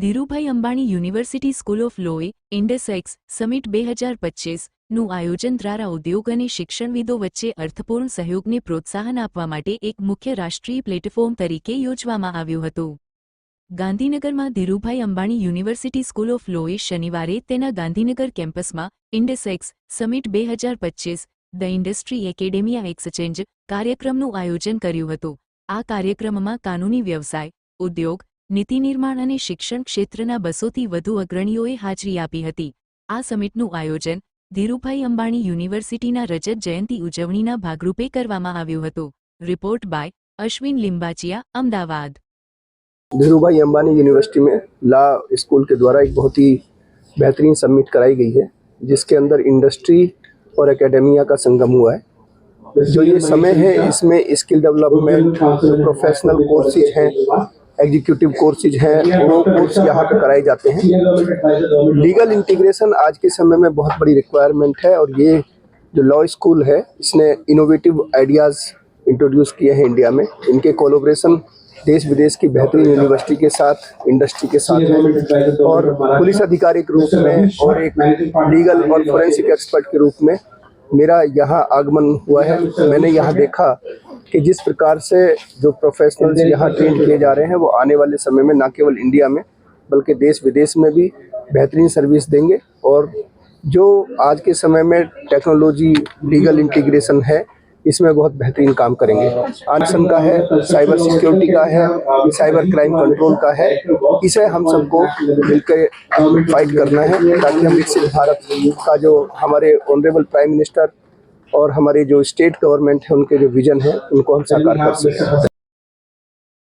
Dhirubhai Ambani university school of લોએ Indusex summit 2025નું આયોજન દ્વારા ઉદ્યોગ અને શિક્ષણવિદો વચ્ચે અર્થપૂર્ણ સહયોગને પ્રોત્સાહન આપવા માટે એક મુખ્ય રાષ્ટ્રીય પ્લેટફોર્મ તરીકે યોજવામાં આવ્યું હતું. ગાંધીનગરમાં Dhirubhai Ambani university school of લોએ શનિવારે તેના ગાંધીનગર કેમ્પસમાં Indusex summit 2025 the industry academia exchange કાર્યક્રમનું આયોજન કર્યું હતું. આ કાર્યક્રમમાં કાનૂની વ્યવસાય, ઉદ્યોગ, નીતિ નિર્માણ અને શિક્ષણ ક્ષેત્રના 200થી વધુ અગ્રણીઓએ હાજરી આપી હતી. આ સમિટનું આયોજન ધીરુભાઈ અંબાણી યુનિવર્સિટીના રજત જયંતિ ઉજવણીના ભાગરૂપે કરવામાં આવ્યું હતું. Report by Ashwin Limbachiya, Ahmedabad. Dhirubhai Ambani University में लॉ स्कूल के द्वारा एक बहुत ही बेहतरीन समिट कराई गई है, जिसके अंदर इंडस्ट्री और एकेडेमिया का संगम हुआ है। जो ये समय है, इसमें स्किल डेवलपमेंट, प्रोफेशनल कोर्सेज हैं, एग्जीक्यूटिव कोर्सेज हैं, वो कोर्स यहाँ पे कराए जाते हैं। लीगल इंटीग्रेशन आज के समय में बहुत बड़ी रिक्वायरमेंट है, और ये जो लॉ स्कूल है, इसने इनोवेटिव आइडियाज़ इंट्रोड्यूस किए हैं इंडिया में। इनके कोलैबोरेशन देश विदेश की बेहतरीन यूनिवर्सिटी के साथ, इंडस्ट्री के साथ है, और पुलिस अधिकारी के रूप में और एक लीगल और फोरेंसिक एक्सपर्ट के रूप में मेरा यहाँ आगमन हुआ है। मैंने यहाँ देखा कि जिस प्रकार से जो प्रोफेशनल्स यहाँ ट्रेन किए जा रहे हैं, वो आने वाले समय में न केवल इंडिया में बल्कि देश विदेश में भी बेहतरीन सर्विस देंगे। और जो आज के समय में टेक्नोलॉजी, लीगल इंटीग्रेशन है, इसमें बहुत बेहतरीन काम करेंगे। आनसन का है, साइबर सिक्योरिटी का है, साइबर क्राइम कंट्रोल का है। इसे हम सबको मिलकर फाइट करना है, ताकि हम विकसित भारत का जो हमारे ऑनरेबल प्राइम मिनिस्टर और हमारे जो स्टेट गवर्नमेंट है, उनके जो विजन है, उनको हम साकार कर सकें।